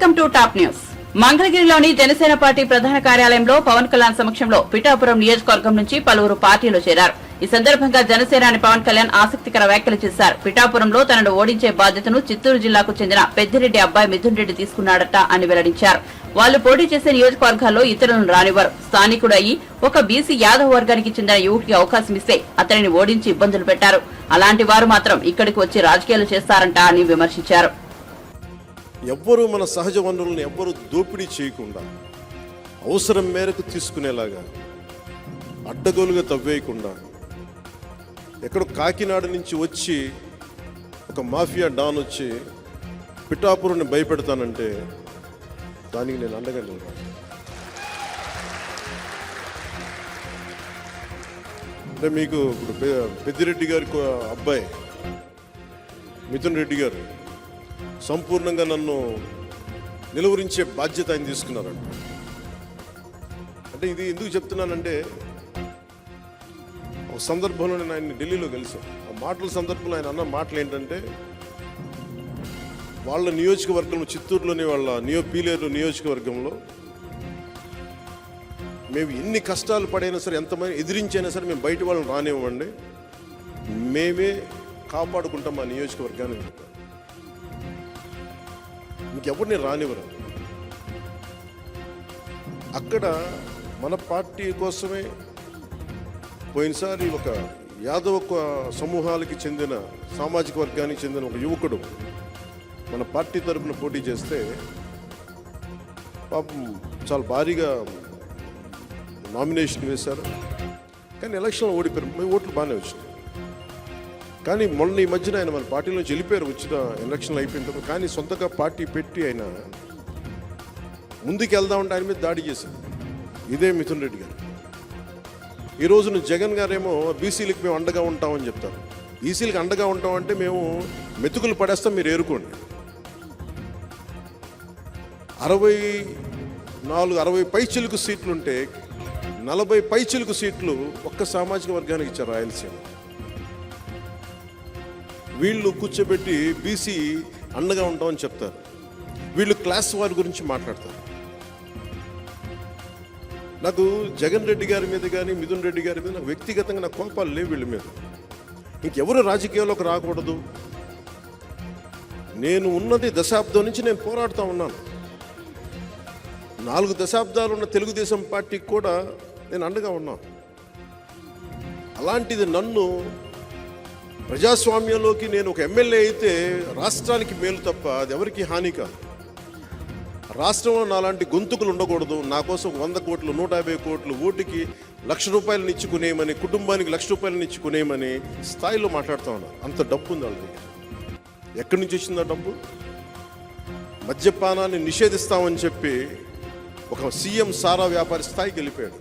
Welcome to top news. మంగళగిరిలోని Janasena party ప్రధాన కార్యాలయంలో పవన్ కళ్యాణ్ సమక్షంలో పిఠాపురం నియోజకవర్గం నుంచి పలువురు పార్టీలో చేరారు. ఈ సందర్భంగా జనసేనాని పవన్ కళ్యాణ్ ఆసక్తికర వ్యాఖ్యలు చేశారు. పిఠాపురంలో తనను ఓడించే బాధ్యతను చిత్తూరు జిల్లాకు చెందిన పెద్దిరెడ్డి అబ్బాయి మిథున్ రెడ్డి తీసుకున్నాడట అని వెల్లడించారు. వాళ్లు పోటీ చేసే నియోజకవర్గాల్లో ఇతరులను రానివ్వరు. స్థానికుడు అయ్యి ఒక బీసీ యాదవ్ వర్గానికి చెందిన యువతికి అవకాశం ఇస్తే అతనిని ఓడించి ఇబ్బందులు పెట్టారు. అలాంటి వారు మాత్రం ఇక్కడికి వచ్చి రాజకీయాలు చేస్తారంట అని విమర్శించారు. ఎవ్వరూ మన సహజ వనరులను ఎవ్వరూ దోపిడీ చేయకుండా అవసరం మేరకు తీసుకునేలాగా అడ్డగోలుగా తవ్వేయకుండా ఎక్కడో కాకినాడ నుంచి వచ్చి ఒక మాఫియా డాన్ వచ్చి పిఠాపురాన్ని భయపెడతానంటే దానికి నేను అండగా నిలబడతాను. అంటే మీకు ఇప్పుడు పెద్దిరెడ్డి గారి అబ్బాయి మిథున్ రెడ్డి గారు సంపూర్ణంగా నన్ను నిలువరించే బాధ్యత ఆయన తీసుకున్నారంట. అంటే ఇది ఎందుకు చెప్తున్నానంటే ఒక సందర్భంలో నేను ఆయన ఢిల్లీలో కలిసాను. ఆ మాటల సందర్భంలో ఆయన అన్న మాటలు ఏంటంటే వాళ్ళ నియోజకవర్గంలో చిత్తూరులోని వాళ్ళ పీలేరు నియోజకవర్గంలో మేము ఎన్ని కష్టాలు పడైనా సరే ఎంతమంది ఎదిరించైనా సరే మేము బయట వాళ్ళని రానివ్వండి, మేమే కాపాడుకుంటాం మా నియోజకవర్గాన్ని. ఇంకెవరిని రానివ్వరు. అక్కడ మన పార్టీ కోసమే పోయినసారి ఒక యాదవ సమూహాలకి చెందిన సామాజిక వర్గానికి చెందిన ఒక యువకుడు మన పార్టీ తరఫున పోటీ చేస్తే పాపం చాలా భారీగా నామినేషన్ వేశారు. కానీ ఎలక్షన్లో ఓడిపోయారు. మేము ఓట్లు బాగానే వచ్చినాయి. కానీ మొన్న ఈ మధ్యన ఆయన మన పార్టీ నుంచి వెళ్ళిపోయారు. వచ్చిన ఎలక్షన్లు అయిపోయిన తర్వాత కానీ సొంతగా పార్టీ పెట్టి ఆయన ముందుకు వెళ్దామంటే ఆయన మీద దాడి చేశారు. ఇదే మిథున్ రెడ్డి గారు. ఈ రోజున జగన్ గారేమో బీసీలకు మేము అండగా ఉంటామని చెప్తారు. ఈసీలకు అండగా ఉంటామంటే మేము మెతుకులు పడేస్తాం, మీరు ఏరుకోండి. 60 పైచిలుకు సీట్లుంటే 40 పైచిలుకు సీట్లు ఒక్క సామాజిక వర్గానికి ఇచ్చారు రాయలసీమ. వీళ్ళు కూర్చోబెట్టి బీసీ అండగా ఉంటామని చెప్తారు. వీళ్ళు క్లాస్ వారి గురించి మాట్లాడతారు. నాకు జగన్ రెడ్డి గారి మీద కానీ మిథున్ రెడ్డి గారి మీద నాకు వ్యక్తిగతంగా నాకు కోపాలు లేవు వీళ్ళ మీద. ఇంకెవరు రాజకీయాల్లోకి రాకూడదు. నేను ఉన్నది దశాబ్దం నుంచి నేను పోరాడుతూ ఉన్నాను. 4 దశాబ్దాలు ఉన్న తెలుగుదేశం పార్టీకి కూడా నేను అండగా ఉన్నాను. అలాంటిది నన్ను ప్రజాస్వామ్యంలోకి నేను ఒక ఎమ్మెల్యే అయితే రాష్ట్రానికి మేలు తప్ప అది ఎవరికి హాని కాదు. రాష్ట్రంలో నాలాంటి గొంతుకులు ఉండకూడదు. నా కోసం 100 కోట్లు 150 కోట్లు ఓటుకి ₹1,00,000 ఇచ్చుకునేయమని, కుటుంబానికి ₹1,00,000 ఇచ్చుకునేయమని స్థాయిలో మాట్లాడుతూ ఉన్నారు. అంత డబ్బు ఉంది వాళ్ళ దగ్గర. ఎక్కడి నుంచి వచ్చింది ఆ డబ్బు? మద్యపానాన్ని నిషేధిస్తామని చెప్పి ఒక సీఎం సారా వ్యాపారి స్థాయికి వెళ్ళిపోయాడు.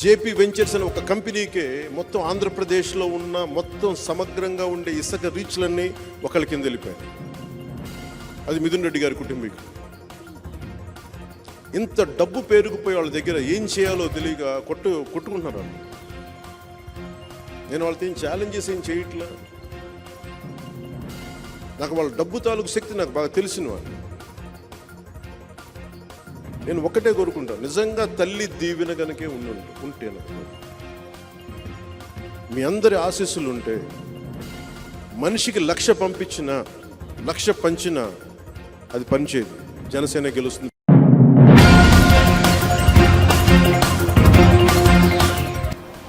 జేపీ వెంచర్స్ అనే ఒక కంపెనీకే మొత్తం ఆంధ్రప్రదేశ్లో ఉన్న మొత్తం సమగ్రంగా ఉండే ఇసుక రీచ్లన్నీ ఒకళ్ళ కింద వెళ్ళిపోయాయి. అది మిథున్ రెడ్డి గారి కుటుంబీకులు. ఇంత డబ్బు పేరుకుపోయి వాళ్ళ దగ్గర ఏం చేయాలో తెలియక కొట్టుకుంటున్నారు వాళ్ళు. నేను వాళ్ళతో ఏం ఛాలెంజ్ చేసి ఏం చేయట్లా. నాకు వాళ్ళ డబ్బు తాలూకు శక్తి నాకు బాగా తెలిసిన వాళ్ళు. నేను ఒక్కటే కోరుకుంటాను, నిజంగా తల్లి దీవెన కనుకే ఉంటే మీ అందరి ఆశీస్సులు ఉంటే మనిషికి 1,00,000 పంపించినా 1,00,000 పంచినా అది పనిచేయదు. జనసేన గెలుస్తుంది.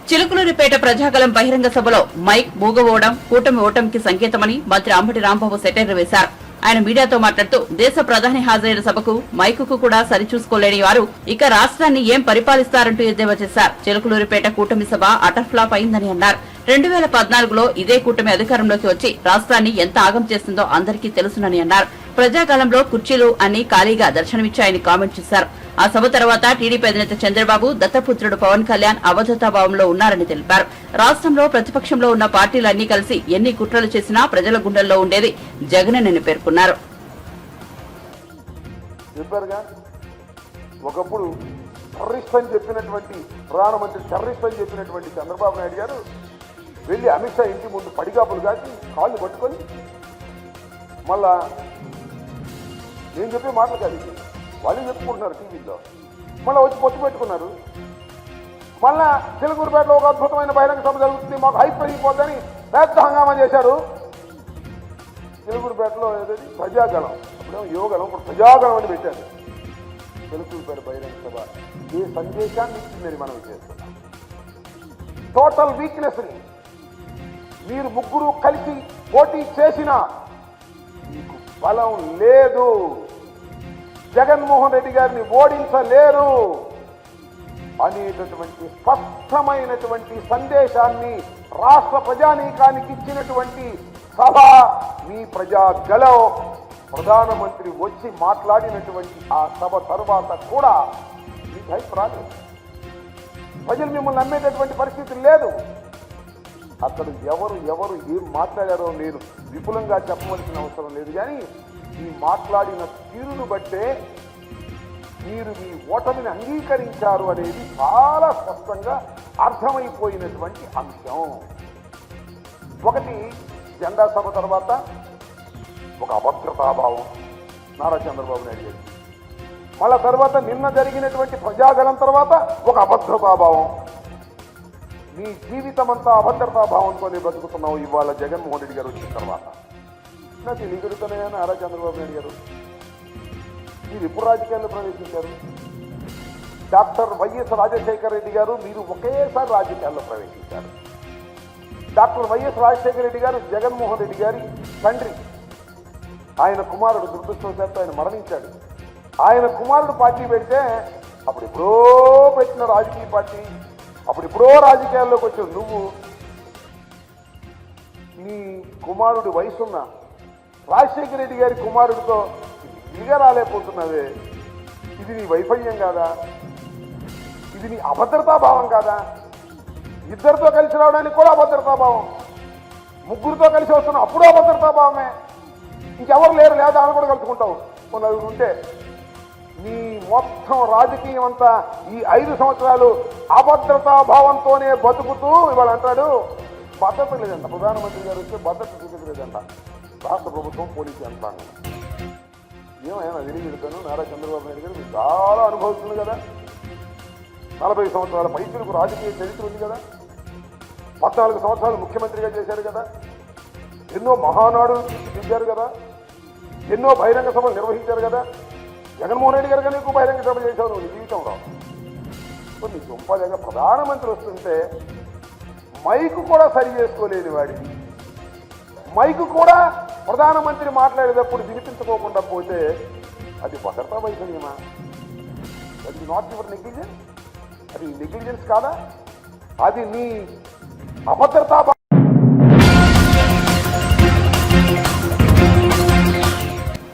చిలుకలూరిపేట ప్రజాగలం బహిరంగ సభలో మైక్ మూగవోవడం కూటమి ఓటమికి సంకేతమని మంత్రి అంబటి రాంబాబు సెటైర్ వేశారు. ఆయన మీడియాతో మాట్లాడుతూ దేశ ప్రధాని హాజరైన సభకు మైకుకు కూడా సరిచూసుకోలేని వారు ఇక రాష్ట్రాన్ని ఏం పరిపాలిస్తారంటూ ఎద్దేవా చేశారు. చిలుకలూరిపేట కూటమి సభ అటర్ ఫ్లాప్ అయిందని అన్నారు. 2014లో ఇదే కూటమి అధికారంలోకి వచ్చి రాష్ట్రాన్ని ఎంత ఆగం చేస్తుందో అందరికీ తెలుసునని అన్నారు. ప్రజాకాలంలో కుర్చీలు అన్ని ఖాళీగా దర్శనమిచ్చాయని కామెంట్ చేశారు. ఆ సభ తర్వాత టీడీపీ అధినేత చంద్రబాబు దత్తపుత్రుడు పవన్ కళ్యాణ్ అవధూతాభావంలో ఉన్నారని తెలిపారు. రాష్ట్రంలో ప్రతిపక్షంలో ఉన్న పార్టీలన్నీ కలిసి ఎన్ని కుట్రలు చేసినా ప్రజల గుండెల్లో ఉండేది జగనేనని పేర్కొన్నారు. ఒకప్పుడు టెర్రరిస్ట్ అని చెప్పినటువంటి ప్రధానమంత్రి టెర్రరిస్ట్ అని చెప్పినటువంటి చంద్రబాబు నాయుడు గారు వెళ్ళి అమిత్ షా ఇంటి ముందు పడిగాపులు కాచి కాళ్ళు పట్టుకొని మళ్ళా నేను చెప్పే మాటలు కాదు ఇది. వాళ్ళు చెప్పుకుంటున్నారు టీవీలో, మళ్ళీ వచ్చి పొత్తు పెట్టుకున్నారు. మళ్ళా చిలకూరుపేటలో ఒక అద్భుతమైన బహిరంగ సభ జరుగుతుంది, మాకు హైప్ పెరిగిపోద్దని పెద్ద హంగామా చేశారు. చిలకూరుపేటలో ఏదైతే ప్రజాగళం, అప్పుడేమో యువగళం, ఇప్పుడు ప్రజాగళం అని పెట్టారు. చిలకూరుపేట బహిరంగ సభ ఏ సందేశాన్ని ఇచ్చిందని మనం చేస్తున్నాం. టోటల్ వీక్నెస్ని మీరు ముగ్గురు కలిసి పోటీ చేసినా మీకు బలం లేదు, జగన్మోహన్ రెడ్డి గారిని ఓడించలేరు అనేటటువంటి స్పష్టమైనటువంటి సందేశాన్ని రాష్ట్ర ప్రజానీకానికి ఇచ్చినటువంటి సభ మీ ప్రజాగళం. ప్రధానమంత్రి వచ్చి మాట్లాడినటువంటి ఆ సభ తరువాత కూడా మీకు హైప్ రాలేదు. ప్రజలు మిమ్మల్ని నమ్మేటటువంటి పరిస్థితి లేదు. అక్కడ ఎవరు ఏం మాట్లాడారో నేను విపులంగా చెప్పవలసిన అవసరం లేదు, కానీ ఈ మాట్లాడిన తీరును బట్టే మీరు మీ ఓటమిని అంగీకరించారు అనేది చాలా స్పష్టంగా అర్థమైపోయినటువంటి అంశం. ఒకటి, జెండా సభ తర్వాత ఒక అభద్రతాభావం నారా చంద్రబాబు నాయుడు గారు. మళ్ళా తర్వాత నిన్న జరిగినటువంటి ప్రజాగళం తర్వాత ఒక అభద్రతాభావం. నీ జీవితం అంతా అభద్రతాభావంతోనే బతుకుతున్నావు ఇవాళ జగన్మోహన్ రెడ్డి గారు వచ్చిన తర్వాత. నాకు నిగురుతున్నాయని నారా చంద్రబాబు నాయుడు గారు మీరు ఎప్పుడు రాజకీయాల్లో ప్రవేశించారు? డాక్టర్ వైఎస్ రాజశేఖర రెడ్డి గారు మీరు ఒకేసారి రాజకీయాల్లో ప్రవేశించారు. డాక్టర్ వైఎస్ రాజశేఖర రెడ్డి గారు జగన్మోహన్ రెడ్డి గారి తండ్రి. ఆయన కుమారుడు దురదృష్టవశాత్తు ఆయన మరణించాడు. ఆయన కుమారుడు పార్టీ పెడితే అప్పుడెప్పుడో పెట్టిన రాజకీయ పార్టీ, అప్పుడెప్పుడో రాజకీయాల్లోకి వచ్చావు నువ్వు. నీ కుమారుడి వయసున్న రాజశేఖర రెడ్డి గారి కుమారుడితో ఇదిగా రాలేకపోతున్నావే, ఇది నీ వైఫల్యం కాదా? ఇది నీ అభద్రతాభావం కాదా? ఇద్దరితో కలిసి రావడానికి కూడా అభద్రతాభావం, ముగ్గురితో కలిసి వస్తున్నా అప్పుడు అభద్రతాభావమే. ఇంకెవరు లేరు, లేదా అని కూడా కలుసుకుంటావు నలుగురు ఉంటే. నీ మొత్తం రాజకీయం అంతా ఈ 5 సంవత్సరాలు అభద్రతాభావంతోనే బతుకుతూ ఇవాళ అంటాడు భద్రత లేదంట. ప్రధానమంత్రి గారు వస్తే భద్రత చూపించలేదంట రాష్ట్ర ప్రభుత్వం, పోలీసు యంత్రాంగం. ఏమైనా తెలియజెడతాను, నారా చంద్రబాబు నాయుడు గారు మీరు చాలా అనుభవిస్తుంది కదా, 40 సంవత్సరాల పైచులకు రాజకీయ చరిత్ర ఉంది కదా, 14 సంవత్సరాలు ముఖ్యమంత్రిగా చేశారు కదా, ఎన్నో మహానాడు దిగారు కదా, ఎన్నో బహిరంగ సభలు నిర్వహించారు కదా. జగన్మోహన్ రెడ్డి గారు కానీ ఎక్కువ బహిరంగ సభ చేశావు నువ్వు నీ జీవితంలో. నీ దుంపలేక ప్రధానమంత్రి వస్తుంటే మైకు కూడా సరి చేసుకోలేని వాడిని, మైకు కూడా ప్రధానమంత్రి మాట్లాడేటప్పుడు వినిపించుకోకుండా పోతే అది భద్రతా వైఫల్యమా? అది నాట్ యువర్ నెగ్లిజెన్స్, అది నెగ్లిజెన్స్ కాదా? అది నీ అభద్రతా.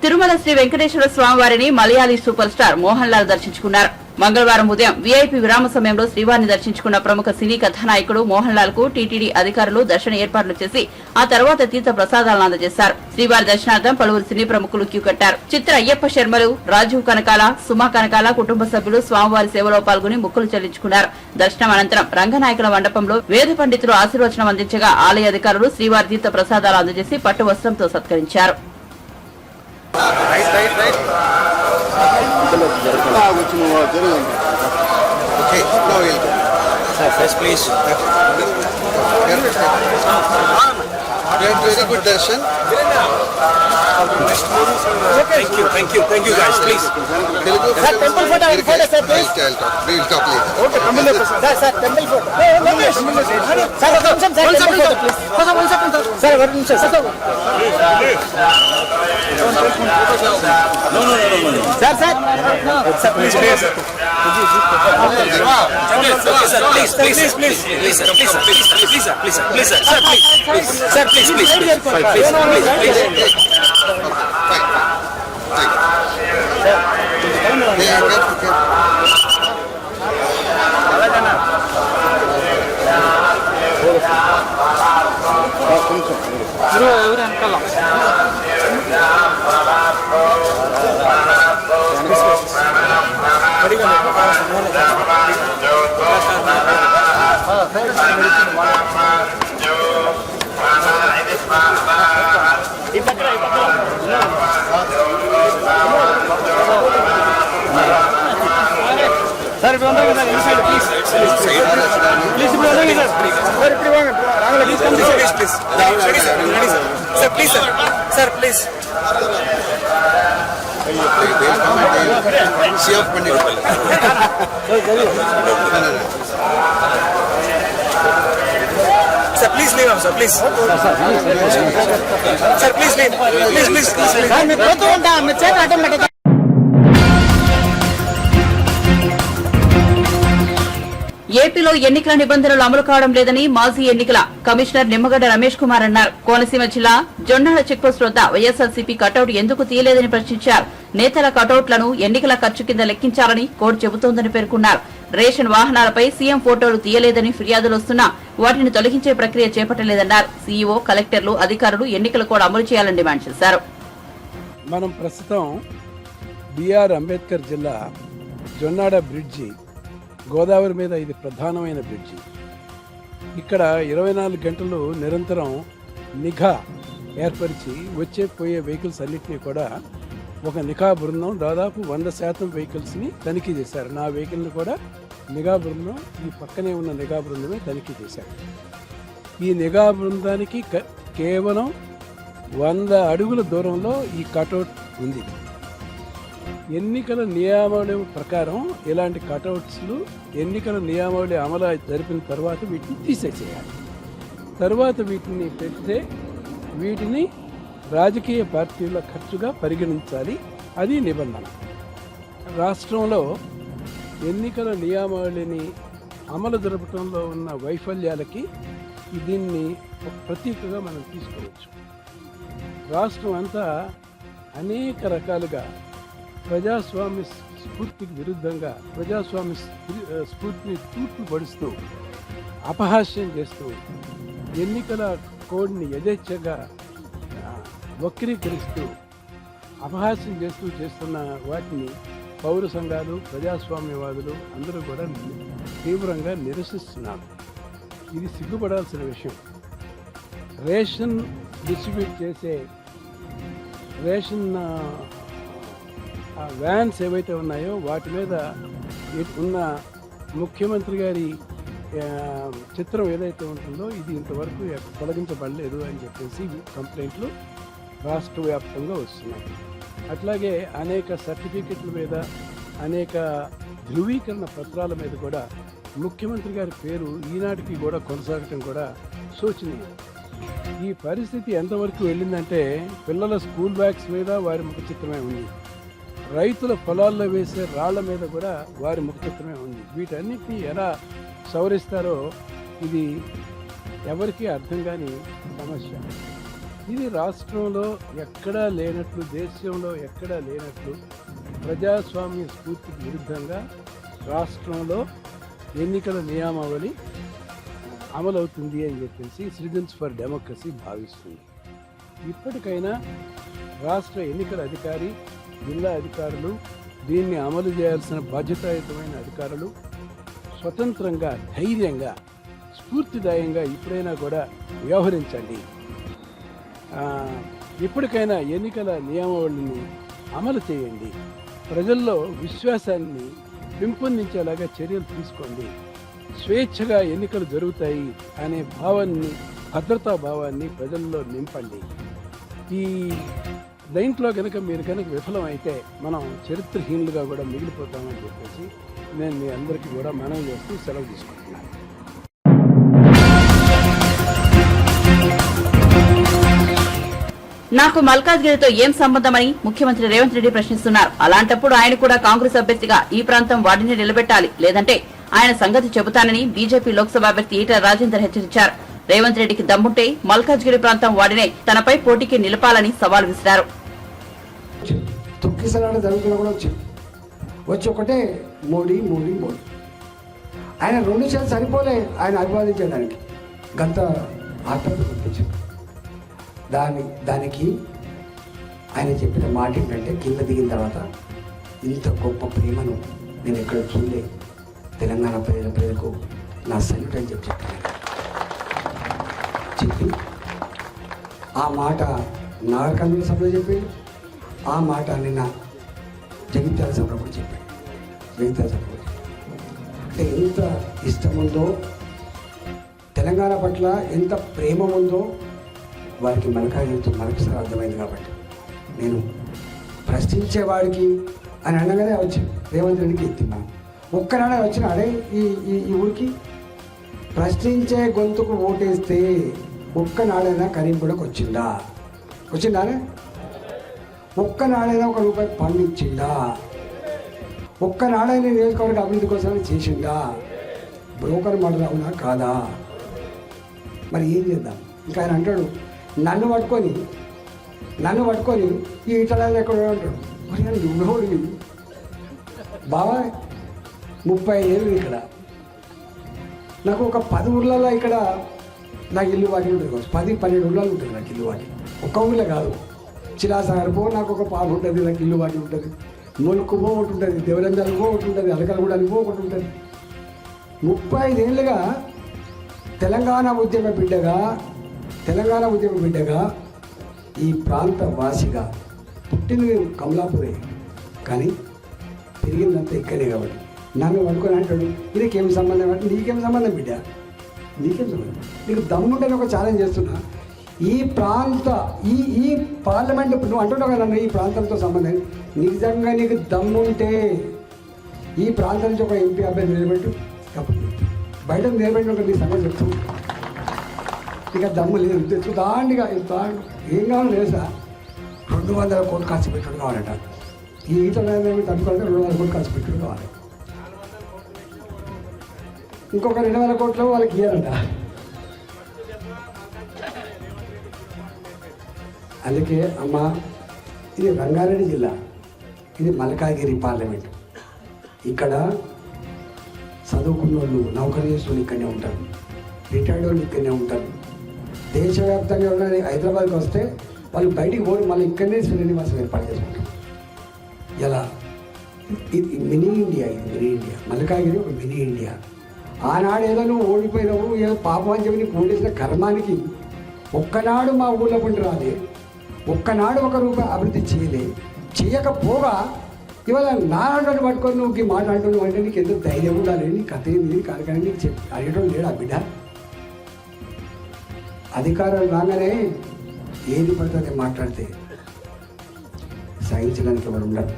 తిరుమల శ్రీ వెంకటేశ్వర స్వామి వారిని మలయాళీ సూపర్ స్టార్ మోహన్ లాల్ దర్శించుకున్నారు. మంగళవారం ఉదయం వీఐపీ విరామ సమయంలో శ్రీవారిని దర్శించుకున్న ప్రముఖ సినీ కథానాయకుడు మోహన్ లాల్ కు టీటీడీ అధికారులు దర్శన ఏర్పాట్లు చేసి ఆ తర్వాత తీర్థ ప్రసాదాలను అందజేశారు. శ్రీవారి దర్శనార్థం పలువురు సినీ ప్రముఖులు క్యూ కట్టారు. చిత్ర అయ్యప్ప శర్మలు, రాజీవ్ కనకాల, సుమా కనకాల కుటుంబ సభ్యులు స్వామివారి సేవలో పాల్గొని మొక్కులు చెల్లించుకున్నారు. దర్శనం అనంతరం రంగనాయకుల మండపంలో వేద పండితులు ఆశీర్వచనం అందించగా ఆలయ అధికారులు శ్రీవారి తీర్థ ప్రసాదాలు అందజేసి పట్టు వస్త్రంతో సత్కరించారు. Very good darshan. Thank you guys, please. Sir, temple photo, sir, please. I'll talk. We'll talk later. Okay, sir, temple photo. Hey, Lokesh. Sir, one second, please. Sir, one minute, sir. No. Sir. Sir, please. Ini Sir, please leave him, sir, please. Sir, please leave. Please. Sir మీరు పోతూ ఉంటా మీరు చేతులు అడ్డం పెట్టదు. ఏపీలో ఎన్నికల నిబంధనలు అమలు కావడం లేదని మాజీ ఎన్నికల కమిషనర్ నిమ్మగడ్డ రమేష్ కుమార్ అన్నారు. కోనసీమ జిల్లా జొన్నాడ చెక్పోస్ట్ వద్ద వైఎస్ఆర్సీపీ కటౌట్ ఎందుకు తీయలేదని ప్రశ్నించారు. నేతల కటౌట్లను ఎన్నికల ఖర్చు కింద లెక్కించాలని కోర్టు చెబుతోందని పేర్కొన్నారు. రేషన్ వాహనాలపై సీఎం ఫోటోలు తీయలేదని ఫిర్యాదులు వస్తున్నా వాటిని తొలగించే ప్రక్రియ చేపట్టలేదన్నారు. సీఈఓ, కలెక్టర్లు, అధికారులు ఎన్నికలు కూడా అమలు చేయాలని డిమాండ్ చేశారు. మనం ప్రస్తుతం బిఆర్ అంబేద్కర్ జిల్లా జొన్నాడ బ్రిడ్జి, గోదావరి మీద ఇది ప్రధానమైన బ్రిడ్జి. ఇక్కడ 24 గంటలు నిరంతరం నిఘా ఏర్పరిచి వచ్చే పోయే వెహికల్స్ అన్నింటినీ కూడా ఒక నిఘా బృందం దాదాపు 100% వెహికల్స్ని తనిఖీ చేశారు. నా వెహికల్ని కూడా నిఘా బృందం ఈ పక్కనే ఉన్న నిఘా బృందమే తనిఖీ చేశారు. ఈ నిఘా బృందానికి కేవలం 100 అడుగుల దూరంలో ఈ కటౌట్ ఉంది. ఎన్నికల నియమావళి ప్రకారం ఇలాంటి కటౌట్స్లు ఎన్నికల నియమావళి అమలు జరిపిన తర్వాత వీటిని తీసేసేయాలి. తర్వాత వీటిని పెడితే వీటిని రాజకీయ పార్టీల ఖర్చుగా పరిగణించాలి. అది నిబంధన. రాష్ట్రంలో ఎన్నికల నియమావళిని అమలు జరపడంలో ఉన్న వైఫల్యాలకి దీన్ని ప్రతీకగా మనం తీసుకోవచ్చు. రాష్ట్రం అంతా అనేక రకాలుగా ప్రజాస్వామ్య స్ఫూర్తికి విరుద్ధంగా ప్రజాస్వామ్య స్ఫూర్తిని తూట్లు పడుస్తూ అపహాస్యం చేస్తూ ఎన్నికల కోడ్ని యథేచ్ఛగా వక్రీకరిస్తూ అపహాస్యం చేస్తున్న వాటిని పౌర సంఘాలు, ప్రజాస్వామ్యవాదులు అందరూ కూడా తీవ్రంగా నిరసిస్తున్నారు. ఇది సిగ్గుపడాల్సిన విషయం. రేషన్ డిస్ట్రిబ్యూట్ చేసే రేషన్ వ్యాన్స్ ఏవైతే ఉన్నాయో వాటి మీద ఉన్న ముఖ్యమంత్రి గారి చిత్రం ఏదైతే ఉంటుందో ఇది ఇంతవరకు తొలగించబడలేదు అని చెప్పేసి కంప్లైంట్లు రాష్ట్ర వ్యాప్తంగా వస్తున్నాయి. అట్లాగే అనేక సర్టిఫికెట్ల మీద, అనేక ధృవీకరణ పత్రాల మీద కూడా ముఖ్యమంత్రి గారి పేరు ఈనాటికి కూడా కొనసాగటం కూడా శోచనీయం. ఈ పరిస్థితి ఎంతవరకు వెళ్ళిందంటే పిల్లల స్కూల్ బ్యాగ్స్ మీద వారి ముఖ చిత్రమే ఉంది. రైతుల పొలాల్లో వేసే రాళ్ల మీద కూడా వారి ముఖ చిత్రమే ఉంది. వీటన్నిటిని ఎలా సవరిస్తారో ఇది ఎవరికీ అర్థం కాని సమస్య. ఇది రాష్ట్రంలో ఎక్కడా లేనట్లు, దేశంలో ఎక్కడా లేనట్లు ప్రజాస్వామ్య స్ఫూర్తికి విరుద్ధంగా రాష్ట్రంలో ఎన్నికల నియమావళి అమలవుతుంది అని చెప్పేసి సిటిజన్స్ ఫర్ డెమోక్రసీ భావిస్తుంది. ఇప్పటికైనా రాష్ట్ర ఎన్నికల అధికారి, జిల్లా అధికారులు, దీన్ని అమలు చేయాల్సిన బాధ్యతాయుతమైన అధికారులు స్వతంత్రంగా, ధైర్యంగా, స్ఫూర్తిదాయంగా ఇప్పుడైనా కూడా వ్యవహరించండి. ఇప్పటికైనా ఎన్నికల నియమావళిని అమలు చేయండి. ప్రజల్లో విశ్వాసాన్ని పెంపొందించేలాగా చర్యలు తీసుకోండి. స్వేచ్ఛగా ఎన్నికలు జరుగుతాయి అనే భావాన్ని, భద్రతా భావాన్ని ప్రజల్లో నింపండి. ఈ దీంట్లో కనుక మీరు కనుక విఫలమైతే మనం చరిత్రహీనులుగా కూడా మిగిలిపోతామని చెప్పేసి నేను మీ అందరికీ కూడా మనవి చేస్తూ సెలవు తీసుకుంటున్నాను. నాకు మల్కాజ్గిరితో ఏం సంబంధమని ముఖ్యమంత్రి రేవంత్ రెడ్డి ప్రశ్నిస్తున్నారు. అలాంటప్పుడు ఆయన కూడా కాంగ్రెస్ అభ్యర్థిగా ఈ ప్రాంతం వార్డుని నిలబెట్టాలి, లేదంటే ఆయన సంగతి చెబుతానని బీజేపీ లోక్సభ అభ్యర్థి ఈటెల రాజేందర్ హెచ్చరించారు. రేవంత్ రెడ్డికి దమ్ముంటే మల్కాజ్గిరి ప్రాంతం వాడినే తనపై పోటీకి నిలపాలని సవాల్ విసిరారు. తొక్కిసలాట జరుగుతున్నా కూడా వచ్చి ఒకటే మోడీ మోడీ మోడీ. ఆయన 2 నిమిషాలు సరిపోలే ఆయన అభివాదించడానికి, గంత ఆత్మత గుర్తించారు. దానికి ఆయన చెప్పిన మాట ఏంటంటే, కింద దిగిన తర్వాత ఇంత గొప్ప ప్రేమను నేను ఎక్కడ చూడలే, తెలంగాణ ప్రజలకు నా సల్యూట్ అని చెప్పి ఆ మాట నగర కమిటీ సభలో చెప్పాడు. ఆ మాట నిన్న జగిత్యాల సభలో కూడా చెప్పాడు. జగిత్యాల సభలో అంటే ఎంత ఇష్టం ఉందో, తెలంగాణ పట్ల ఎంత ప్రేమ ఉందో వారికి మలకాగిరితో మరొకసారి అర్థమైంది. కాబట్టి నేను ప్రశ్నించేవాడికి అని అనగానే వచ్చింది రేవంత్ రెడ్డికి ఎత్తిన్నాను. ఒక్కనాడే వచ్చిన అడే ఈ ఊరికి ప్రశ్నించే గొంతుకు ఓటేస్తే ఒక్కనాడైనా కరీంగూడకు వచ్చిందానే? ఒక్కనాడైనా ₹1 ఫండ్ ఇచ్చిందా? ఒక్కనాడైనా నియోజకవర్గ అభివృద్ధి కోసం చేసిందా? బ్రోకర్ మోడల్ అవునా కాదా? మరి ఏం చేద్దాం? ఇంకా ఆయన అంటాడు నన్ను పట్టుకొని ఈ ఇటలాలు ఎక్కడ అంటాడు. మరి నువ్వు బాబా 30 ఏళ్ళు ఇక్కడ, నాకు ఒక 10 ఊర్లలో ఇక్కడ నాకు ఇల్లు వాటి ఉంటుంది, 10-12 ఊళ్ళలో ఉంటుంది నాకు ఇల్లు వాటి. ఒక్క ఊళ్ళో కాదు, చిలాసాగర్ పో నాకు ఒక పాము ఉంటుంది, నాకు ఇల్లు వాటి ఉంటుంది, ములుకు పో ఒకటి ఉంటుంది, దేవరంజాలు పో ఒకటి ఉంటుంది, అలకలగూడని పో ఒకటి ఉంటుంది. 35 ఏళ్ళుగా తెలంగాణ ఉద్యమ బిడ్డగా ఈ ప్రాంత వాసిగా పుట్టింది కమలాపురే, కానీ పెరిగిందంతా ఇక్కడే. కాబట్టి నన్ను పట్టుకొని అంటాడు నీకేం సంబంధం అంటే నీకేం సంబంధం బిడ్డ, నీకేం సంబంధం? నీకు దమ్ముంటే ఒక ఛాలెంజ్ చేస్తున్నా, ఈ పార్లమెంట్ నువ్వు అంటున్నావు కదా నన్ను ఈ ప్రాంతంతో సంబంధం, నిజంగా నీకు దమ్ముంటే ఈ ప్రాంతం నుంచి ఒక ఎంపీ అభ్యర్థి నిలబెట్టు, బయట నిలబెట్టిన నీ సంగతి చెప్తూ ఇక దమ్ము లేదు, తెచ్చుదాండిగా ఏం కావాలి తెలుసా? 200 కోట్లు ఖర్చు పెట్టుడు కావాలట. ఈ తట్టుకోవాలంటే 200 కోట్లు ఖర్చు పెట్టుడు కావాలి. ఇంకొక 200 కోట్లు వాళ్ళకి ఇయ్యాలంట. అందుకే అమ్మ, ఇది రంగారెడ్డి జిల్లా, ఇది మల్కాజ్గిరి పార్లమెంట్. ఇక్కడ చదువుకున్న వాళ్ళు, నౌకరీ చేసిన వాళ్ళు ఇక్కడనే ఉంటారు, రిటైర్డ్ వాళ్ళు ఇక్కడనే ఉంటారు. దేశవ్యాప్తంగా ఉన్న హైదరాబాద్కి వస్తే వాళ్ళు బయటికి పోయి మళ్ళీ ఇక్కడనే శ్రీనివాసం ఏర్పాటు చేసుకుంటారు. ఎలా? ఇది మినీ ఇండియా, మల్కాజ్గిరి ఒక మినీ ఇండియా. ఆనాడు ఏదో నువ్వు ఓడిపోయినావు, ఏదో పాపం అని చెప్పి నీకు ఓడేసిన కర్మానికి ఒక్కనాడు మా ఊళ్ళో పండి రాలే, ఒక్కనాడు ₹1 అభివృద్ధి చేయకపోగా ఇవాళ నారాయణ పట్టుకొని నువ్వు ఈ మాట అంటున్నావు అంటే నీకు ఎంత ధైర్యం ఉండాలి, నీ కథ ఏంది కాదు కానీ నీకు అడగడం లేడా బిడ్డ? అధికారం రాగానే ఏది పడుతుంది మాట్లాడితే సహించడానికి ఎవరు ఉండదు.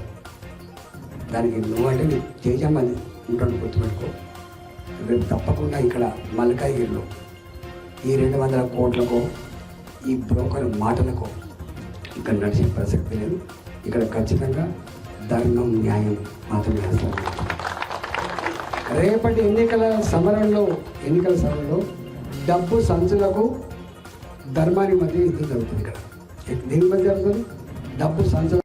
దానికి నువ్వంటే నీకు తేజమ్మని ఉంటాడు, గుర్తుపెట్టుకో. రేపు తప్పకుండా ఇక్కడ మల్కాజ్గిరిలో ఈ 200 కోట్లకో ఈ బ్రోకర్ మాటలకో ఇక్కడ నడిచే ప్రసక్తి లేదు. ఇక్కడ ఖచ్చితంగా ధర్మం, న్యాయం మాత్రమే చేస్తారు. రేపటి ఎన్నికల సమరంలో డబ్బు సంచులకు ధర్మానికి మధ్య యుద్ధం జరుగుతుంది. ఇక్కడ దేని మధ్య జరుగుతుంది? డబ్బు సంచుల.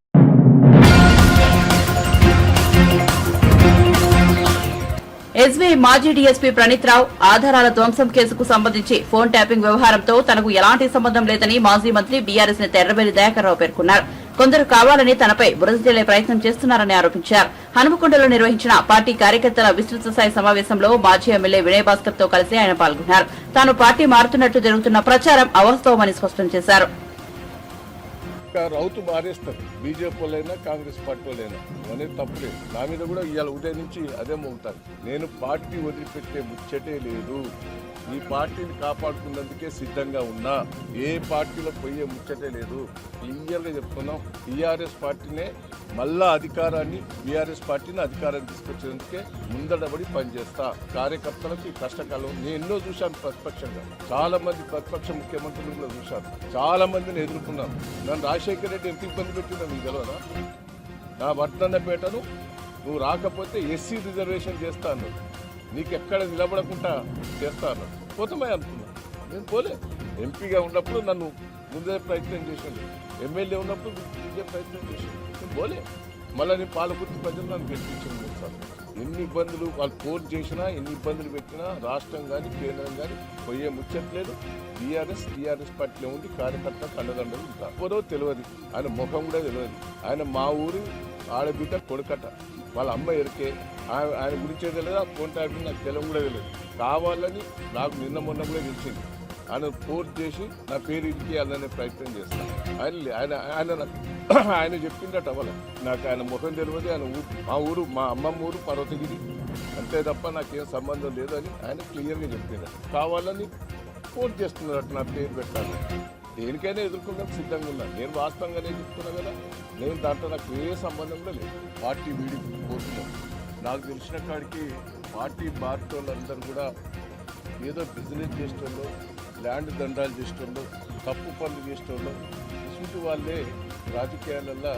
ఎస్బీఐ మాజీ డీఎస్పీ ప్రణీత్ రావు ఆధారాల ధ్వంసం కేసుకు సంబంధించి ఫోన్ ట్యాపింగ్ వ్యవహారంతో తనకు ఎలాంటి సంబంధం లేదని మాజీ మంత్రి బీఆర్ఎస్ నేత ఎర్రబెల్లి దయాకర్ రావు పేర్కొన్నారు. కొందరు కావాలని తనపై బురద జల్లే ప్రయత్నం చేస్తున్నారని ఆరోపించారు. హనుమకొండలో నిర్వహించిన పార్టీ కార్యకర్తల విస్తృత స్థాయి సమావేశంలో మాజీ ఎమ్మెల్యే వినయ్ భాస్కర్ తో కలిసి ఆయన పాల్గొన్నారు. తాను పార్టీ మారుతున్నట్టు జరుగుతున్న ప్రచారం అవాస్తవమని స్పష్టం చేశారు. రౌతు మారేస్తారు, బీజేపీ వాళ్ళైనా కాంగ్రెస్ పార్టీ వాళ్ళైనా, అనేది తప్పులేదు. నా మీద కూడా ఇవాళ ఉదయం నుంచి అదే మోగుతాను. నేను పార్టీ వదిలిపెట్టే ముచ్చటే లేదు. ఈ పార్టీని కాపాడుకున్నందుకే సిద్ధంగా ఉన్నా, ఏ పార్టీలో పోయే ముచ్చటే లేదు. క్లియర్గా చెప్తున్నాం, టీఆర్ఎస్ పార్టీనే మళ్ళా బీఆర్ఎస్ పార్టీని అధికారాన్ని తీసుకొచ్చేందుకే ముందడబడి పనిచేస్తా. కార్యకర్తలకు ఈ కష్టకాలం నేను ఎన్నో చూశాను ప్రతిపక్షంగా, చాలా మంది ప్రతిపక్ష ముఖ్యమంత్రులు కూడా చూశాను, చాలా మందిని ఎదుర్కొన్నాను. నన్ను రాజశేఖర రెడ్డి ఎంత ఇబ్బంది పెట్టినా మీకు తెలియదా? నా వర్ధన్నపేటను నువ్వు రాకపోతే ఎస్సీ రిజర్వేషన్ చేస్తాను, నీకు ఎక్కడ నిలబడకుండా చేస్తాను, పోతమే అనుకున్నా. నేను పోలే. ఎంపీగా ఉన్నప్పుడు నన్ను ముందే ప్రయత్నం చేసిండు, ఎమ్మెల్యే ఉన్నప్పుడు ముందే ప్రయత్నం చేసిండు, నేను పోలే. మళ్ళీ నేను పాలకుర్తి ప్రజలు నన్ను గెలిపించింది. సార్ ఎన్ని ఇబ్బందులు వాళ్ళు ఫోన్ చేసినా, ఎన్ని ఇబ్బందులు పెట్టినా రాష్ట్రం కానీ కేంద్రం కానీ పోయే ముచ్చట్లేదు. టీఆర్ఎస్ పార్టీలో ఉండి కార్యకర్త కండదండలు ఉంటారు. ఎవరో తెలియదు, ఆయన ముఖం కూడా తెలియదు. ఆయన మా ఊరు ఆడబిడ్డ కొడుకట, వాళ్ళ అమ్మ ఎరికే. ఆయన గురించే తెలియదు, ఆ ఫోన్ ట్యాపింగ్ నాకు తెలియదు కూడా తెలియదు. కావాలని నాకు నిన్న మొన్న కూడా తెలిసింది. ఆయన ఫోర్స్ చేసి నా పేరు ఇరికేయాలనే ప్రయత్నం చేస్తాను. ఆయన చెప్పిందట అవ్వాలి, నాకు ఆయన ముఖం తెలియదు. ఆయన మా ఊరు, మా అమ్మమ్మ ఊరు పర్వతగిరి, అంతే తప్ప నాకేం సంబంధం లేదని ఆయన క్లియర్గా చెప్పినారు. కావాలని ఫోర్స్ చేస్తున్నారు నా పేరు పెట్టాలి. దేనికైనా ఎదుర్కొందని సిద్ధంగా ఉన్నాను. నేను వాస్తవంగానే చెప్తున్నా కదా, నేను దాంట్లో నాకు ఏ సంబంధం కూడా లేదు. పార్టీ వీడిపోతున్నాం. నాకు తెలిసిన కాడికి పార్టీ బార్టోళ్ళందరూ కూడా ఏదో బిజినెస్ చేసేటోళ్ళు, ల్యాండ్ దండాలు చేసేటోళ్ళు, తప్పు పనులు చేసేటోళ్ళు, ఇటువంటి వాళ్ళే రాజకీయాలలో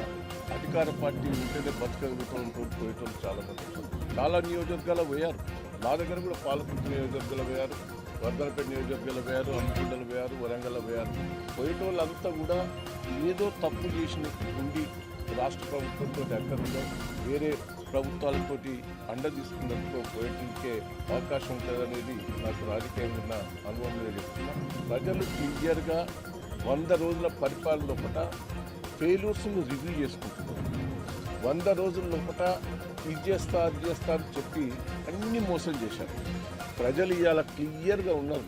అధికార పార్టీ ఉంటేనే బతకగలుగుతూ పోయేటోళ్ళు చాలామంది. చాలా నియోజకవర్గాలు పోయారు. నా దగ్గర కూడా పాలకుర్తి నియోజకవర్గాలు పోయారు, వర్ధనపేట నియోజకవర్గాలు పోయారు, అమ్మికుండలు పోయారు, వరంగల్లో పోయారు. పోయేటోళ్ళంతా కూడా ఏదో తప్పు చేసిన ఉండి రాష్ట్ర ప్రభుత్వంతో అక్కర్లో వేరే ప్రభుత్వాలతోటి అండ తీసుకున్నందుకు పోయేటికే అవకాశం ఉంటుందనేది నాకు రాజకీయంగా ఉన్న అనుభవం మీద చెప్తున్నా. ప్రజలు క్లియర్గా 100 రోజుల పరిపాలన లోపల ఫెయిల్యూర్స్ను రివ్యూ చేసుకుంటున్నారు. 100 రోజుల లోపల ఇది చేస్తా అది చేస్తా అని చెప్పి అన్ని మోసం చేశారు. ప్రజలు ఇవాళ క్లియర్గా ఉన్నారు.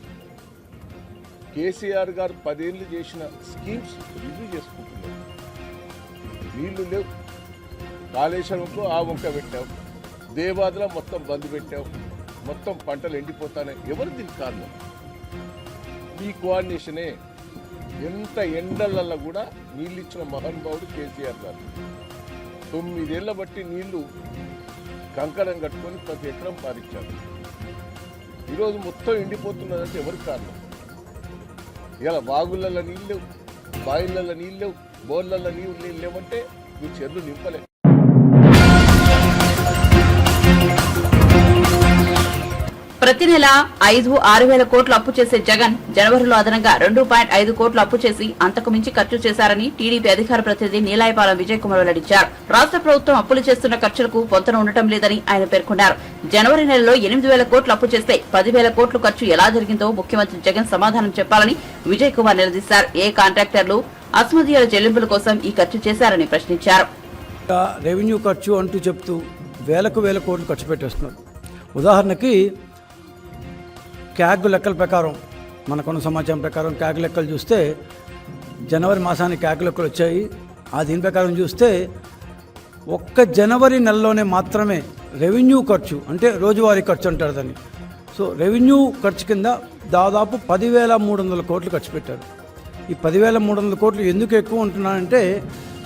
కేసీఆర్ గారు 10 ఏళ్ళు చేసిన స్కీమ్స్ రివ్యూ చేసుకుంటున్నారు. నీళ్లు లేవు, కాళేశ్వరంలో ఆ వంక పెట్టావు, దేవాదులో మొత్తం బంద్ పెట్టావు, మొత్తం పంటలు ఎండిపోతానే. ఎవరు దీనికి కారణం? ఈ కోఆర్డినేషనే. ఎంత ఎండలల్లో కూడా నీళ్ళు ఇచ్చిన మహానుభావుడు కేసీఆర్ గారు. 9 ఏళ్ల బట్టి నీళ్లు కంకణం కట్టుకొని ప్రతి ఎకరం పారించారు. ఈరోజు మొత్తం ఎండిపోతున్నదంటే ఎవరికి కారణం? ఇలా వాగులలో నీళ్ళు లేవు, బాయిలలో నీళ్ళు లేవు, బోర్లలో నీళ్ళు లేవంటే మీ చెర్లు నింపలే. ప్రతి నెల 5-6 వేల కోట్లు అప్పు చేసే జగన్ జనవరిలో అదనంగా 2.5 కోట్లు అప్పు చేసి అంతకు మించి ఖర్చు చేశారని టీడీపీ అధికార ప్రతినిధి నీలాయపాలెం విజయ్ కుమార్ వెల్లడించారు. రాష్ట్ర ప్రభుత్వం అప్పులు చేస్తున్న ఖర్చులకు పొంతన ఉండటం లేదని ఆయన పేర్కొన్నారు. జనవరి నెలలో 8,000 కోట్లు అప్పు చేస్తే 10,000 కోట్లు ఖర్చు ఎలా జరిగిందో ముఖ్యమంత్రి జగన్ సమాధానం చెప్పాలని విజయ్ కుమార్ నిలదీశారు. ఏ కాంట్రాక్టర్లు అస్మదీయుల చెల్లింపుల కోసం ఈ ఖర్చు చేశారని ప్రశ్నించారు. రెవెన్యూ ఖర్చు అంటూ చెప్తూ వేలకు వేల కోట్లు ఖర్చు పెట్టేస్తున్నారు. ఉదాహరణకి క్యాగ్ లెక్కల ప్రకారం, మనకున్న సమాచారం ప్రకారం క్యాగ్ లెక్కలు చూస్తే జనవరి మాసానికి క్యాగ్ లెక్కలు వచ్చాయి. దీని ప్రకారం చూస్తే ఒక్క జనవరి నెలలోనే మాత్రమే రెవెన్యూ ఖర్చు, అంటే రోజువారీ ఖర్చు అంటారు దాన్ని. సో రెవెన్యూ ఖర్చు కింద దాదాపు 10,300 కోట్లు ఖర్చు పెట్టారు. ఈ 10,300 కోట్లు ఎందుకు ఎక్కువ ఉంటున్నాయంటే,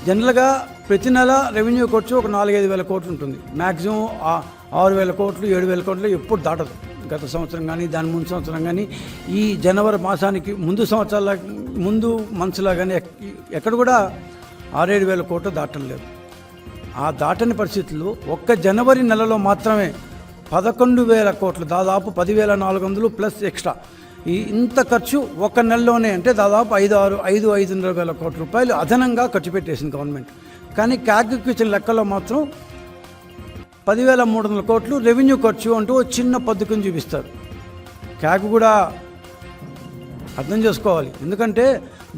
జనరల్గా ప్రతి నెల రెవెన్యూ ఖర్చు ఒక 4-5 వేల కోట్లు ఉంటుంది. మ్యాక్సిమం 6,000 కోట్లు 7,000 కోట్లు ఎప్పుడు దాటదు. గత సంవత్సరం కానీ దాని ముందు సంవత్సరం కానీ ఈ జనవరి మాసానికి ముందు సంవత్సరాల ముందు మంత్స్లా కానీ ఎక్కడ కూడా 6-7 వేల కోట్లు దాటం లేదు. ఆ దాటని పరిస్థితుల్లో ఒక్క జనవరి నెలలో మాత్రమే 11,000 కోట్లు, దాదాపు 10,400 ప్లస్ ఎక్స్ట్రా ఇంత ఖర్చు ఒక నెలలోనే, అంటే దాదాపు 5-5.5 వేల కోట్ల రూపాయలు అదనంగా ఖర్చు పెట్టేసింది గవర్నమెంట్. కానీ క్యాగ్కి ఇచ్చిన లెక్కలో మాత్రం 10,300 కోట్లు రెవెన్యూ ఖర్చు అంటూ చిన్న పద్ధతిని చూపిస్తారు. క్యాగ్ కూడా అర్థం చేసుకోవాలి. ఎందుకంటే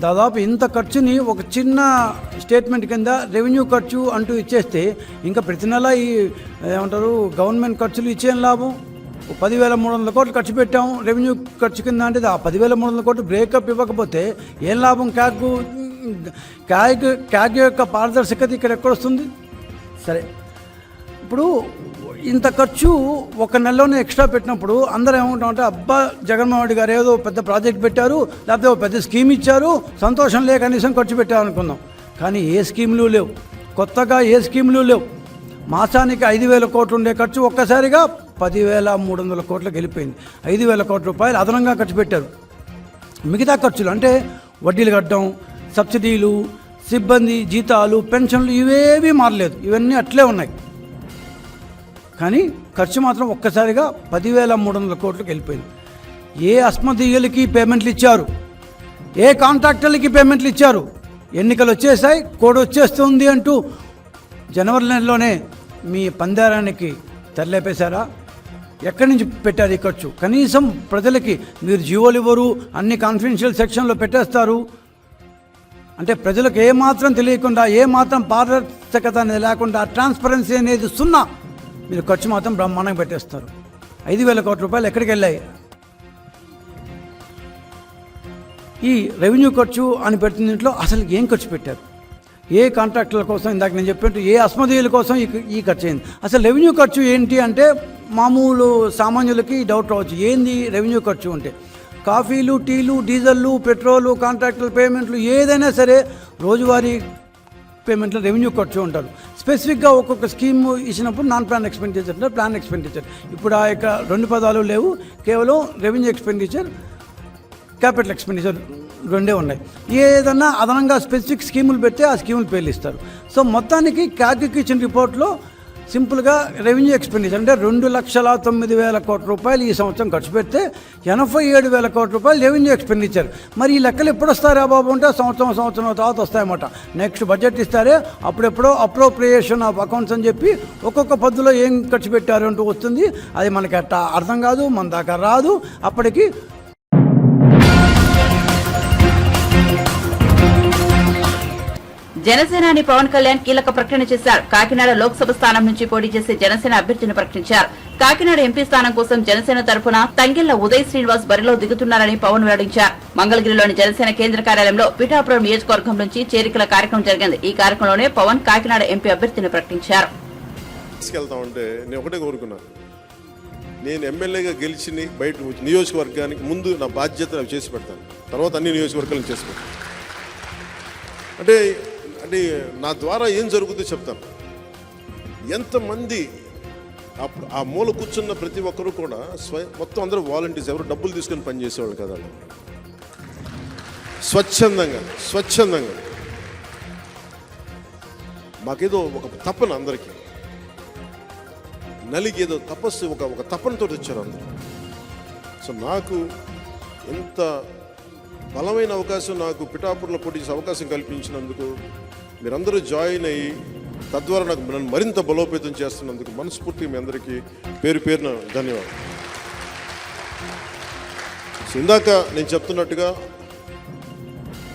దాదాపు ఇంత ఖర్చుని ఒక చిన్న స్టేట్మెంట్ కింద రెవెన్యూ ఖర్చు అంటూ ఇచ్చేస్తే ఇంకా ప్రతి నెల ఈ ఏమంటారు గవర్నమెంట్ ఖర్చులు ఇచ్చేం లాభం? 10,300 కోట్లు ఖర్చు పెట్టాము రెవెన్యూ ఖర్చు కింద, అంటే ఆ 10,300 కోట్లు బ్రేకప్ ఇవ్వకపోతే ఏం లాభం? క్యాగ్ యొక్క పారదర్శకత ఇక్కడ ఎక్కడొస్తుంది? సరే, ఇప్పుడు ఇంత ఖర్చు ఒక నెలలోనే ఎక్స్ట్రా పెట్టినప్పుడు అందరూ ఏమంటామంటే, అబ్బా జగన్మోహన్ రెడ్డి గారు ఏదో పెద్ద ప్రాజెక్ట్ పెట్టారు, లేకపోతే ఒక పెద్ద స్కీమ్ ఇచ్చారు, సంతోషం లేక కనీసం ఖర్చు పెట్టారనుకుందాం. కానీ ఏ స్కీములు లేవు, కొత్తగా ఏ స్కీములు లేవు. మాసానికి 5,000 కోట్లు ఉండే ఖర్చు ఒక్కసారిగా 10,300 కోట్లకు వెళ్ళిపోయింది. 5,000 కోట్ల రూపాయలు అదనంగా ఖర్చు పెట్టారు. మిగతా ఖర్చులు అంటే వడ్డీలు కట్టడం, సబ్సిడీలు, సిబ్బంది జీతాలు, పెన్షన్లు ఇవేమీ మారలేదు, ఇవన్నీ అట్లే ఉన్నాయి. కానీ ఖర్చు మాత్రం ఒక్కసారిగా 10,300 కోట్లకు వెళ్ళిపోయింది. ఏ అస్మదీయులకి పేమెంట్లు ఇచ్చారు, ఏ కాంట్రాక్టర్లకి పేమెంట్లు ఇచ్చారు? ఎన్నికలు వచ్చేసాయి, కోడ్ వచ్చేస్తుంది అంటూ జనవరి నెలలోనే మీ పందారానికి తెరలేపేశారా? ఎక్కడి నుంచి పెట్టారు ఈ ఖర్చు? కనీసం ప్రజలకి మీరు జీవోలు ఇవ్వరు, అన్ని కాన్ఫిడెన్షియల్ సెక్షన్లో పెట్టేస్తారు. అంటే ప్రజలకు ఏమాత్రం తెలియకుండా, ఏమాత్రం పారదర్శకత అనేది లేకుండా, ట్రాన్స్పరెన్సీ అనేది సున్నా, మీరు ఖర్చు మాత్రం బ్రహ్మాండంగా పెట్టేస్తారు. 5,000 కోట్ల రూపాయలు ఎక్కడికి వెళ్ళాయి? ఈ రెవెన్యూ ఖర్చు అని పెట్టిన దీంట్లో అసలు ఏం ఖర్చు పెట్టారు? ఏ కాంట్రాక్టుల కోసం, ఇందాక నేను చెప్పినట్టు ఏ అస్మదీయుల కోసం ఈ ఖర్చు అయింది. అసలు రెవెన్యూ ఖర్చు ఏంటి అంటే మామూలు సామాన్యులకి డౌట్ రావచ్చు, ఏంది రెవెన్యూ ఖర్చు అంటే కాఫీలు, టీలు, డీజిల్లు, పెట్రోలు, కాంట్రాక్టుల పేమెంట్లు, ఏదైనా సరే రోజువారీ పేమెంట్లో రెవెన్యూ ఖర్చు ఉంటారు. స్పెసిఫిక్గా ఒక్కొక్క స్కీమ్ ఇచ్చినప్పుడు నాన్ ప్లాన్ ఎక్స్పెండిచర్ అంటే ప్లాన్ ఎక్స్పెండిచర్. ఇప్పుడు ఆ యొక్క 2 పదాలు లేవు, కేవలం రెవెన్యూ ఎక్స్పెండిచర్, క్యాపిటల్ ఎక్స్పెండిచర్ 2 ఉన్నాయి. ఏదన్నా అదనంగా స్పెసిఫిక్ స్కీములు పెడితే ఆ స్కీములు పేర్లు ఇస్తారు. సో మొత్తానికి క్యాగ్కి ఇచ్చిన రిపోర్ట్లో సింపుల్గా రెవెన్యూ ఎక్స్పెండిచర్ అంటే 2,09,000 కోట్ల రూపాయలు ఈ సంవత్సరం ఖర్చు పెడితే 87,000 కోట్ల రూపాయలు రెవెన్యూ ఎక్స్పెండిచర్. మరి ఈ లెక్కలు ఎప్పుడు వస్తారా బాబు అంటే సంవత్సరం తర్వాత వస్తాయన్నమాట. నెక్స్ట్ బడ్జెట్ ఇస్తారే అప్పుడెప్పుడో అప్రోప్రియేషన్ ఆఫ్ అకౌంట్స్ అని చెప్పి ఒక్కొక్క పద్ధతిలో ఏం ఖర్చు పెట్టారు అంటూ వస్తుంది. అది మనకి అట్టా అర్థం కాదు, మన దాకా రాదు. అప్పటికి జనసేనాని పవన్ కళ్యాణ్ కీలక ప్రకటన చేశారు. కాకినాడ లోక్సభ స్థానం నుంచి పోటీ చేసే జనసేన అభ్యర్థిని ప్రకటించారు. కాకినాడ ఎంపీ స్థానం కోసం జనసేన తరఫున తంగెళ్ల ఉదయ్ శ్రీనివాస్ బరిలో దిగుతున్నారని పవన్ వెల్లడించారు. మంగళగిరిలోని జనసేన కేంద్ర కార్యాలయంలో పిఠాపురం నియోజకవర్గం నుంచి చేరికల కార్యక్రమం జరిగింది. ఈ కార్యక్రమంలోనే పవన్ కాకినాడ ఎంపీ అభ్యర్థిని ప్రకటించారు. నేను ఒకటే కోరుకున్నాను, నేను ఎమ్మెల్యేగా గెలిచి బయట నియోజకవర్గానికి ముందు నా బాధ్యత చేసి పెడతాను, తర్వాత అన్ని నియోజకవర్గాలను చేసి పెడతాను. అంటే నా ద్వారా ఏం జరుగుతుందో చెప్తాను. ఎంతమంది అప్పుడు ఆ మూల కూర్చున్న ప్రతి ఒక్కరు కూడా మొత్తం అందరూ వాలంటీర్స్, ఎవరు డబ్బులు తీసుకొని పనిచేసేవాళ్ళు కదా, స్వచ్ఛందంగా మాకేదో ఒక తపన, అందరికీ నలిగి ఏదో తపస్సు, ఒక తపనతో వచ్చారు అందరూ. సో నాకు ఎంత బలమైన అవకాశం, నాకు పిఠాపురంలో పోటీ చేసే అవకాశం కల్పించినందుకు మీరందరూ జాయిన్ అయ్యి తద్వారా నన్ను మరింత బలోపేతం చేస్తున్నందుకు మనస్ఫూర్తిగా మీ అందరికీ పేరు పేరున ధన్యవాదాలు. ఇందాక నేను చెప్తున్నట్టుగా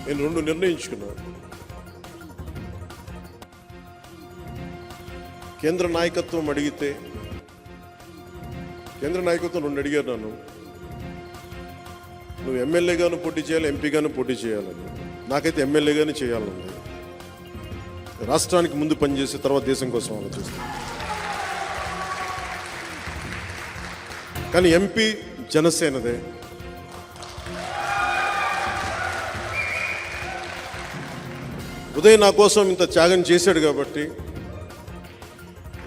నేను 2 నిర్ణయించుకున్నాను. కేంద్ర నాయకత్వం అడిగితే, కేంద్ర నాయకత్వం 2 అడిగారు నన్ను, నువ్వు ఎమ్మెల్యేగాను పోటీ చేయాలి, ఎంపీగాను పోటీ చేయాలని. నాకైతే ఎమ్మెల్యేగానే చేయాలనుంది. రాష్ట్రానికి ముందు పనిచేసి తర్వాత దేశం కోసం ఆలోచిస్తాను. కానీ ఎంపీ జనసేనదే. ఉదయ్ నా కోసం ఇంత త్యాగం చేశాడు కాబట్టి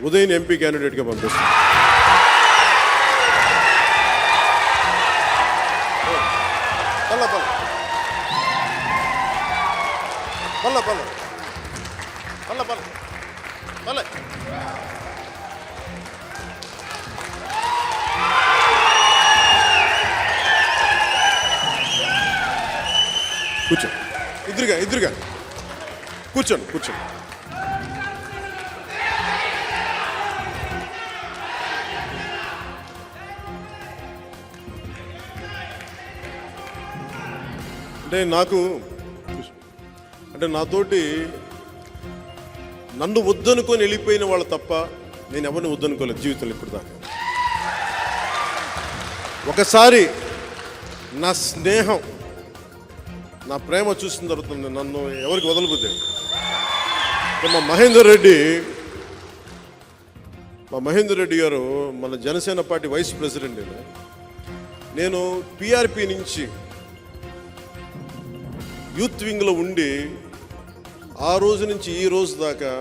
ఉదయ్ని ఎంపీ క్యాండిడేట్గా పంపిస్తాను. కూర్చో, ఇద్దరుగా కూర్చోండి. అంటే నాతోటి నన్ను వద్దనుకొని వెళ్ళిపోయిన వాళ్ళు తప్ప నేను ఎవరిని వద్దనుకోలేదు జీవితంలో ఇప్పుడు దాకా. ఒకసారి నా స్నేహం, నా ప్రేమ చూసిన తర్వాత నన్ను ఎవరికి వదలబుద్దే. మా మహేందర్ రెడ్డి గారు మన జనసేన పార్టీ వైస్ ప్రెసిడెంట్. నేను పిఆర్పి నుంచి యూత్ వింగ్లో ఉండి ఆ రోజు నుంచి ఈ రోజు దాకా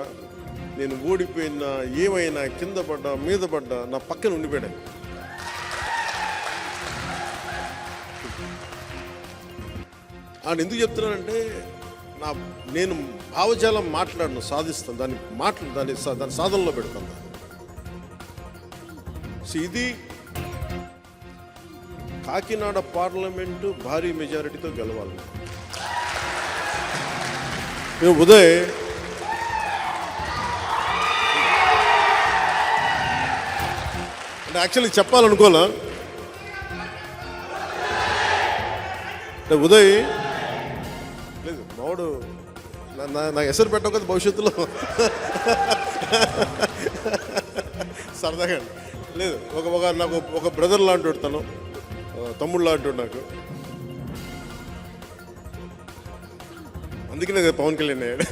నేను ఓడిపోయినా, ఏమైనా, కింద పడ్డా, మీద పడ్డా నా పక్కన ఉండిపోయాడు. ఆయన ఎందుకు చెప్తున్నానంటే, నేను భావజాలం మాట్లాడను, సాధిస్తాను, దాన్ని సాధనలో పెడతాను. సో ఇది కాకినాడ పార్లమెంటు భారీ మెజారిటీతో గెలవాలి. మేము ఉదయ్ అంటే యాక్చువల్లీ చెప్పాలనుకోలే. అంటే ఉదయ్ లేదు మావాడు నాకు ఎసరు పెట్టవు కదా భవిష్యత్తులో సరదాగా. లేదు నాకు ఒక బ్రదర్ లాంటి తను, తమ్ముడు లాంటి నాకు. అందుకనే పవన్ కళ్యాణ్ అయ్యాడు.